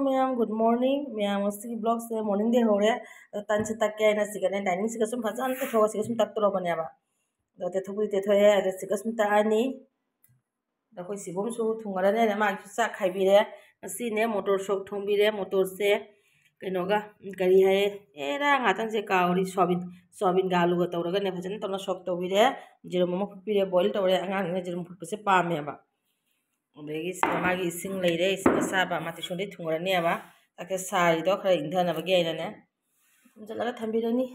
ma'am good morning ma'am उसी blog से morning दे हो रहे तन से तक क्या सिगने डाइनिंग से कसम फजन तेथोग से कसम तक तोरबनेबा दो तेथोग तेथोए अद से कसम तानी दखोई सिबोम सु थुंगरने मा चा खाइबिरे असि ने मोटर सोक थोंबिरे मोटर से कइनोगा करी है एरा ngaतन से कावरी सोयाबीन गालू ग तौरगा ने फजन तौना सोक तौबिरे जिरम म फुपिरे बॉईल तौरे अंगांग ने जिरम फुपसे पामेबा अदगी मागी इसिंग लेरे इसिंग साबा माति सोंदे थुंगरनेबा ताके सारिदो खरा इंधनबगी आइनाने जलगा थंबिरनी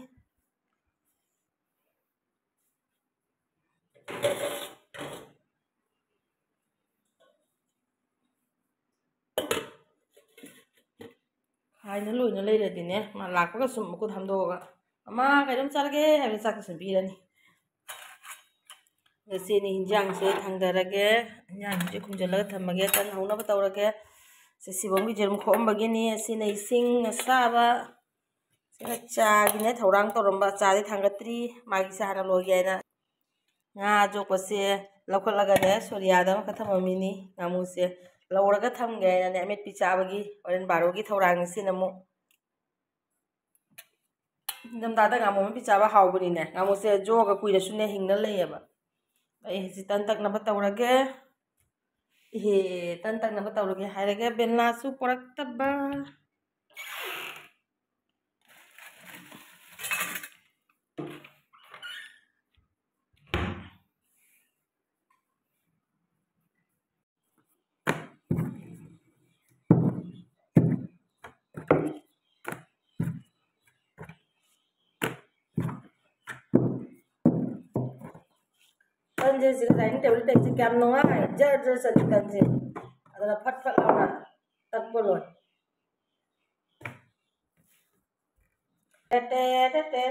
हाइना लोइना लेरदिने मा लाकपगा सुम मुकुद हमदोगा अमा कइदम चारगे हाबे चाक संबिरनी सेनी हिंजांग से थांगदरगे हिंजांग से खुंजलगा थमगे तन हौनबा तौरगे से सिबोंगी जेरुम खोमबगिनी सिने इसिंग साबा सिना चागिने थौरांग तौरंबा चादे थांगत्रि मागी साना लोगियाना nga जोकसे लौखलगने सोरियादा मखथममिनी ngaमुसे लौरगा थमगे ने अमित पिचाबगी ओरन बारोगी थौरांग सिनमु दम दादा ngaमु पिचाबा हावबनिने ngaमुसे जोगा कुइरसुने हिंगना लेयबा ऐ तन तक नब तौरगे हे तन तक नब तौरगे हायरगे बेलनासु पोरक्तबा तंजे से डाइनिंग टेबल टेक्सी कैम नोआ जर जर से तंजे अदना फट फट लाना तक बोलो टे टे टे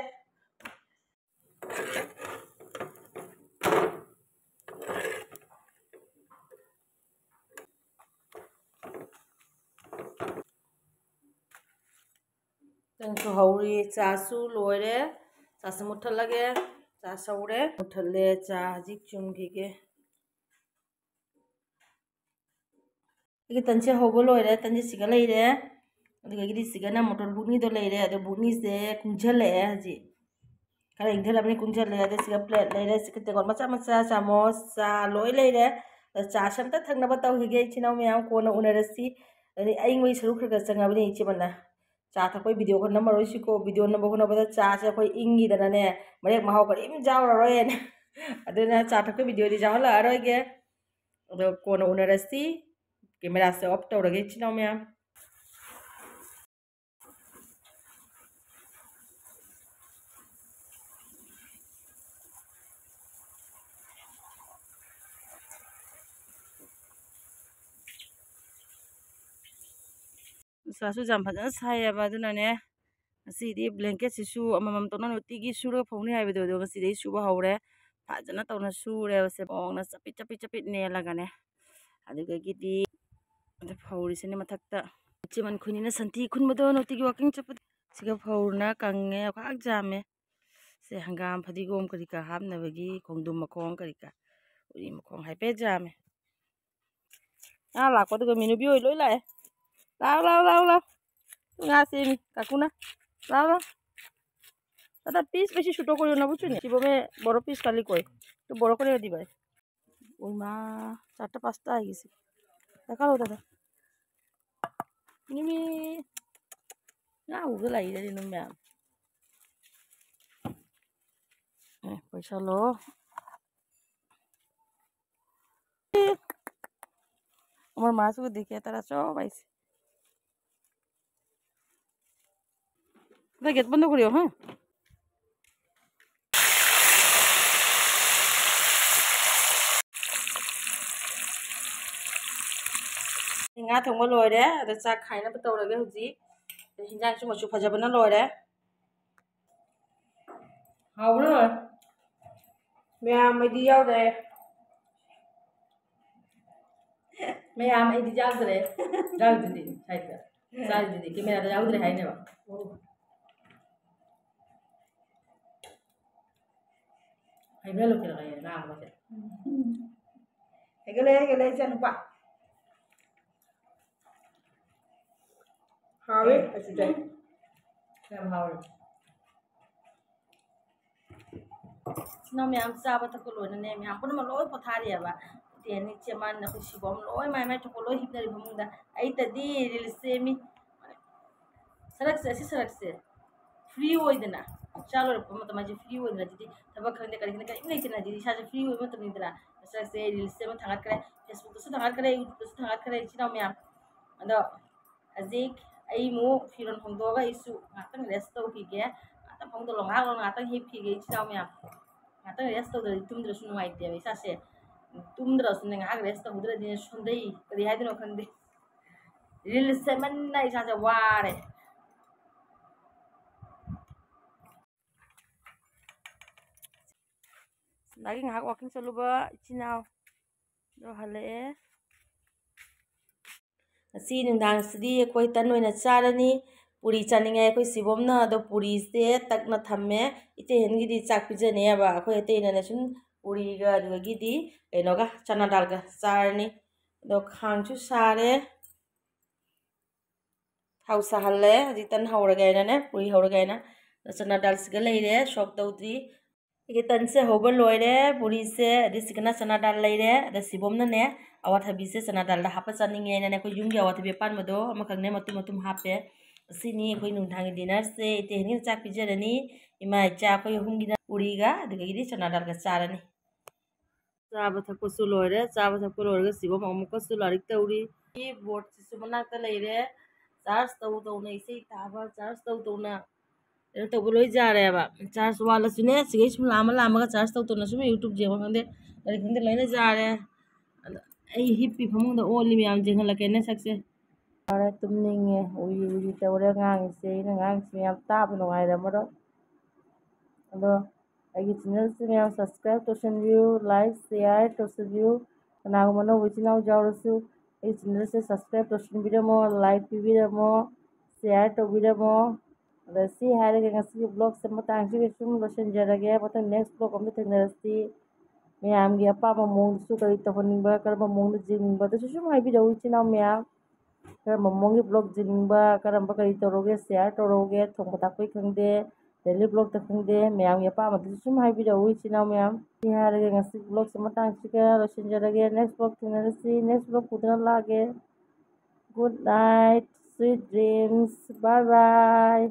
तंसु हौरी चासु लोरे चासु मुठलगे चा सौरे मुठले चा हजिक चुमगिगे इगे तंसे होबो लोरे तंजे सिगा लेरे अदगि सिगाना मोटर बुनी दो लेरे अद बुनी से कुंझले हजि खरा इंधलबनी कुंझले अद सिगा प्लेट लेरे सिगा तेगोन मचा मचा चामच चा लोय लेरे चा समता थंगनबा तौहिगे इचिनाव मयाम कोना उनरसी अदि आइंगोय सरु खरगा चंगाबनी इचिबना चा थकोय वीडियो को नंबर होइसिको वीडियो नंबर को नबदा चा से कोई इंगी दनाने मरेक महाव करिम जावररोय ने अदुना चा थकोय वीडियो दि जावला अरोयगे अदो कोना उनरसी कैमरा से ऑफ तौरगे इचिनाव मयाम सासु जाम फजन सायबा दुनाने असीदी ब्लैंकेट सिसु अममम तोना नुतिगी सुरो फौनी हाइबदो दो गसिदे सुबा हौरे फजना तौना सुरे बसे पोंगना चपि चपि चपि नेलगाने अदुगगिदी फौरिसने मथक्ता चिमन खुनिना संति खुनबदो नुतिगी वाकिंग चपद सिगा फौरना कंगे खाक जामे से हंगाम फदिगोम करिका हाबनबगी खोंदुम मखोंग करिका उरी मखोंग हाइपे जामे आ लाकोदो मिनुबी ओइ लोइ लाए लाओ ngasih kakuna lao tata piece beshi shuto kori na buchuni sibome boro piece kali koi to boro kori dibai oi ma charta pasta agisi dekalo dada ini na uga lai dari numya paisa lo amar ma sugo dekhe tara sob aise gate बंद करियो हाँ हिंगा थोंबा लोरे अदा चा खाइना बतौरगे हुजी हिंजांग सु मचु फजबना लोरे हाउरो ma'am मदी यावदे मैम मदी यावदे जावदे साइड जावदे कैमरा यावदे हाइनेबा हाइबे लो केला गाय ना बासे हेगले चन पा 하위 진짜 참 하위 ꯁꯤꯅ ꯃꯌꯥꯝ ꯆꯥꯕ ꯊꯛꯄ ꯂꯣꯏꯅꯅꯦ ꯃꯌꯥꯝ ꯄꯨꯝꯅꯃꯛ ꯂꯣꯏ ꯄꯣꯊꯥꯔꯤꯑꯕ ꯇꯦꯟꯅꯤ ꯆꯦꯃꯥꯟ ꯑꯩꯈꯣꯏ ꯁꯤꯕꯣꯝ ꯂꯣꯏ ꯃꯥꯏ ꯃꯥꯏ ꯊꯣꯛꯄ ꯂꯣꯏ ꯍꯤꯞꯅꯔꯤ ꯐꯃꯨꯡꯗ ꯑꯩꯇꯗꯤ ꯔꯤꯜꯁ ꯁꯦꯝꯃꯤ ꯁꯔꯛꯁꯦ ꯑꯁꯤ ꯁꯔꯛꯁꯦ ꯐ꯭ꯔꯤ ꯑꯣꯏꯗꯅ ꯆꯥ ꯂꯣꯏꯔꯛꯄ ꯃꯇꯝ ꯍꯥꯏꯁꯦ ꯐ꯭ꯔꯤ ꯑꯣꯏꯗꯅ ꯑꯗꯨꯗꯤ ꯊꯕꯛ ꯈꯪꯗꯦ ꯀꯔꯤ ꯈꯪꯗꯦ ꯀꯔꯤꯝ ꯂꯩꯇꯅ ꯑꯗꯨꯗꯤ ꯏꯁꯥꯁꯦ ꯐ꯭ꯔꯤ ꯑꯣꯏꯕ ꯃꯇꯝꯅꯤꯗꯅ ꯁꯔꯛꯁꯦ ꯔꯤꯜꯁ ꯁꯦꯝꯃ ꯊꯥꯒꯠꯈ꯭ꯔꯦ ꯐꯦꯁꯕꯨꯛꯇꯁꯨ ꯊꯥꯒꯠꯈ꯭ꯔꯦ ꯌꯨꯇ꯭ꯌꯨꯕꯇꯁꯨ ꯊꯥꯒꯠꯈ꯭ꯔꯦ ꯏꯆꯤꯜ ꯏꯅꯥꯎ ꯃꯌꯥꯝ ꯑꯗꯣ ꯍꯧꯖꯤꯛ ꯑꯩ ꯑꯃꯨꯛ ꯐꯤꯔꯣꯟ ꯍꯣꯡꯗꯣꯛꯑꯒ ꯑꯩꯁꯨ ꯉꯥꯛꯇꯪ ꯔꯦꯁ ꯇꯧꯈꯤꯒꯦ ꯉꯥꯛꯇꯪ ꯐꯃꯨꯡꯗ ꯉꯥꯛꯇꯪ ꯍꯤꯞꯈꯤꯒꯦ ꯏꯆꯤꯜ ꯏꯅꯥꯎ ꯃꯌꯥꯝ ꯉꯥꯛꯇꯪ ꯔꯦꯁ ꯇꯧꯗ꯭ꯔꯗꯤ ꯇꯨꯝꯗ꯭ꯔꯁꯨ ꯅꯨꯡꯉꯥꯏꯇꯦꯕ ꯏꯁꯥꯁꯦ ꯇꯨꯝꯗ꯭ꯔꯁꯨꯅꯦ ꯉꯥꯏꯍꯥꯛ ꯔꯦꯁ ꯇꯧꯍꯧꯗ꯭ꯔꯗꯤ ꯁꯣꯟꯊꯩ ꯀꯔꯤ ꯍꯥꯏꯗꯣꯏꯅꯣ ꯈꯪꯗꯦ ꯔꯤꯜꯁ ꯁꯦꯝꯃꯟꯅ ꯏꯁꯥꯁꯦ ꯋꯥꯔꯦ ꯂꯥꯛꯏ ꯉꯥꯏꯍꯥꯛ ꯋꯥꯛꯀꯤꯡ ꯆꯠꯂꯨꯕ ꯏꯆꯤꯜ ꯏꯅꯥꯎ ꯑꯗꯣ ꯍꯜꯂꯛꯑꯦ ꯉꯁꯤ ꯅꯨꯡꯗꯥꯡꯁꯤꯗꯤ ꯑꯩꯈꯣꯏ ꯇꯟ ꯑꯣꯏꯅ ꯆꯥꯔꯅꯤ ꯄꯨꯔꯤ ꯆꯥꯅꯤꯡꯉꯦ ꯑꯩꯈꯣꯏ ꯁꯤꯕꯣꯝꯅ ꯑꯗꯣ ꯄꯨꯔꯤꯁꯦ ꯇꯛꯅ ꯊꯝꯃꯦ ꯏꯇꯩꯍꯟꯒꯤꯗꯤ ꯆꯥꯛ ꯄꯤꯖꯅꯦꯕ ꯑꯩꯈꯣꯏ ꯑꯇꯩꯅꯅ ꯁꯨꯝ ꯄꯨꯔꯤꯒ ꯑꯗꯨꯗꯒꯤꯗꯤ ꯀꯩꯅꯣꯒ ꯆꯅꯥ ꯗꯥꯜꯒ ꯆꯥꯔꯅꯤ ꯑꯗꯣ ꯈꯥꯡꯁꯨ ꯁꯥꯔꯦ ꯊꯥꯎ ꯁꯥꯍꯜꯂꯦ ꯍꯧꯖꯤꯛ ꯇꯟ ꯍꯧꯔꯒꯦ ꯍꯥꯏꯅꯅꯦ ꯄꯨꯔꯤ ꯍꯧꯔꯒꯦ ꯍꯥꯏꯅ ꯆꯅꯥ ꯗꯥꯜꯁꯤꯒ ꯂꯩꯔꯦ ꯁꯣꯛ ꯇꯧꯗ꯭ꯔꯤ ꯑꯩꯒꯤ ꯇꯟꯁꯦ ꯍꯧꯕ ꯂꯣꯏꯔꯦ ꯄꯨꯔꯤꯁꯦ ꯑꯗꯩ ꯁꯤꯒꯅ ꯆꯅꯥ ꯗꯥꯜ ꯂꯩꯔꯦ ꯑꯗ ꯁꯤꯕꯣꯝꯅꯅꯦ ꯑꯋꯥꯊꯕꯤꯁꯦ ꯆꯅꯥ ꯗꯥꯜꯗ ꯍꯥꯞꯄ ꯆꯥꯅꯤꯡꯉꯦ ꯍꯥꯏꯅꯅꯦ ꯑꯩꯈꯣꯏ ꯌꯨꯝꯒꯤ ꯑꯋꯥꯊꯕꯤ ꯑꯄꯥꯟꯕꯗꯣ ꯑꯃꯈꯛꯅꯦ ꯃꯇꯨꯝ ꯃꯇꯨꯝ ꯍꯥꯞꯄꯦ ꯑꯁꯤꯅꯤ ꯑꯩꯈꯣꯏ ꯅꯨꯡꯗꯥꯡꯒꯤ ꯗꯤꯅꯔꯁꯦ ꯏꯇꯩꯍꯟꯒꯤꯅ ꯆꯥꯛ ꯄꯤꯖꯔꯅꯤ ꯏꯃꯥ ꯏꯆꯥ ꯑꯩꯈꯣꯏ ꯑꯍꯨꯝꯒꯤꯅ ꯄꯨꯔꯤꯒ ꯑꯗꯨꯗꯒꯤꯗꯤ ꯆꯅꯥ ꯗꯥꯜꯒ ꯆꯥꯔꯅꯤ ꯆꯥꯕ ꯊꯛꯄꯁꯨ ꯂꯣꯏꯔꯦ ꯆꯥꯕ ꯊꯛꯄ ꯂꯣꯏꯔꯒ ꯁꯤꯕꯣꯝ ꯑꯃꯨꯛꯀꯁꯨ ꯂꯥꯏꯔꯤꯛ ꯇꯧꯔꯤ ꯕꯣꯔꯗꯁꯤꯁꯨ ꯃꯅꯥꯛꯇ ꯂꯩꯔꯦ ꯆꯥꯔꯖ ꯇꯧ ꯇꯧꯅ ꯏꯁꯩ ꯇꯥꯕ ꯆꯥꯔꯖ ꯇꯧ ꯇꯧꯅ ꯀꯩꯅꯣ ꯇꯧꯕ ꯂꯣꯏ ꯌꯥꯔꯦꯕ ꯆꯥꯔꯖ ꯋꯥꯠꯂꯁꯨꯅꯦ ꯁꯤꯒꯩ ꯁꯨꯝ ꯂꯥꯝꯃꯒ ꯆꯥꯔꯖ ꯇꯧ ꯇꯧꯅ ꯁꯨꯝ ꯌꯨꯇ꯭ꯌꯨꯕ ꯌꯦꯡꯕ ꯈꯪꯗꯦ ꯀꯔꯤ ꯈꯪꯗꯦ ꯂꯣꯏꯅ ꯌꯥꯔꯦ ꯑꯗ ꯑꯩ ꯍꯤꯞꯄꯤ ꯐꯃꯨꯡꯗ ꯑꯣꯜꯂꯤ ꯃꯌꯥꯝ ꯌꯦꯡꯍꯜꯂꯛꯀꯦꯅꯦ ꯁꯛꯁꯦ ꯌꯥꯔꯦ ꯇꯨꯝꯅꯤꯡꯉꯦ ꯎꯏꯔꯤ ꯎꯏꯔꯤ ꯇꯧꯔꯦ ꯉꯥꯡꯉꯤꯁꯦ ꯑꯩꯅ ꯉꯥꯡꯉꯤꯁꯦ ꯃꯌꯥꯝ ꯇꯥꯕ ꯅꯨꯡꯉꯥꯏꯔꯝꯃꯔꯣꯏ ꯑꯗꯣ ꯑꯩꯒꯤ ꯆꯦꯅꯦꯜꯁꯦ ꯃꯌꯥꯝ ꯁꯕꯁꯀ꯭ꯔꯥꯏꯕ ꯇꯧꯁꯟꯕꯤꯌꯨ ꯂꯥꯏꯛ ꯁꯤꯌꯥꯔ ꯇꯧꯁꯟꯕꯤꯌꯨ ꯀꯅꯥꯒꯨꯝꯕ ꯑꯅꯧꯕ ꯏꯆꯤꯜ ꯏꯅꯥꯎ ꯌꯥꯎꯔꯁꯨ ꯑꯩꯒꯤ ꯆꯦꯅꯦꯜꯁꯦ ꯁꯕꯁꯀ꯭ꯔꯥꯏꯕ ꯇꯧꯁꯟꯕꯤꯔꯝꯃꯣ ꯂꯥꯏꯛ ꯄꯤꯕꯤꯔꯝꯃꯣ ꯁꯤꯌꯥꯔ ꯇꯧꯕꯤꯔꯝꯃꯣ ꯑꯗ ꯁꯤ ꯍꯥꯏꯔꯒ ꯉꯁꯤꯒꯤ ꯕ꯭ꯂꯣꯛꯁꯦ ꯃꯇꯥꯡꯁꯤꯒ ꯁꯨꯝ ꯂꯣꯏꯁꯤꯟꯖꯔꯒꯦ ꯃꯊꯪ ꯅꯦꯛꯁ ꯕ꯭ꯂꯣꯛ ꯑꯃꯗ ꯊꯦꯡꯅꯔꯁꯤ ꯃꯌꯥꯝꯒꯤ ꯑꯄꯥꯝꯕ ꯃꯑꯣꯡꯗꯁꯨ ꯀꯔꯤ ꯇꯧꯍꯟꯅꯤꯡꯕ ꯀꯔꯝꯕ ꯃꯑꯣꯡꯗ ꯌꯦꯡꯅꯤꯡꯕꯗꯁꯨ ꯁꯨꯝ ꯍꯥꯏꯕꯤꯔꯛꯎ ꯏꯆꯤꯜ ꯏꯅꯥꯎ ꯃꯌꯥꯝ ꯀꯔꯝꯕ ꯃꯑꯣꯡꯒꯤ ꯕ꯭ꯂꯣꯛ ꯌꯦꯡꯅꯤꯡꯕ ꯀꯔꯝꯕ ꯀꯔꯤ ꯇꯧꯔꯧꯒꯦ ꯁꯤꯌꯥꯔ ꯇꯧꯔꯧꯒꯦ ꯊꯣꯡꯕ ꯊꯥꯛꯄꯩ ꯈꯪꯗꯦ ꯗꯦꯂꯤ ꯕ꯭ꯂꯣꯛꯇ ꯈꯪꯗꯦ ꯃꯌꯥꯝꯒꯤ ꯑꯄꯥꯝꯕꯗꯁꯨ ꯁꯨꯝ ꯍꯥꯏꯕꯤꯔꯛꯎ ꯏꯆꯤꯜ ꯏꯅꯥꯎ ꯃꯌꯥꯝ ꯁꯤ ꯍꯥꯏꯔꯒ ꯉꯁꯤ ꯕ꯭ꯂꯣꯛꯁꯦ ꯃꯇꯥꯡꯁꯤꯒ ꯂꯣꯏꯁꯤꯟꯖꯔꯒꯦ ꯅꯦꯛꯁ ꯕ꯭ꯂꯣꯛ ꯊꯦꯡꯅꯔꯁꯤ ꯅꯦꯛꯁ ꯕ꯭ꯂꯣꯛ ꯄꯨꯗꯨꯅ ꯂꯥꯛꯑꯒꯦ ꯒꯨꯗ ꯅꯥꯏꯠ ꯁ꯭ꯋꯤꯠ ꯗ꯭ꯔꯤꯝꯁ ꯕꯥꯏ ꯕꯥꯏ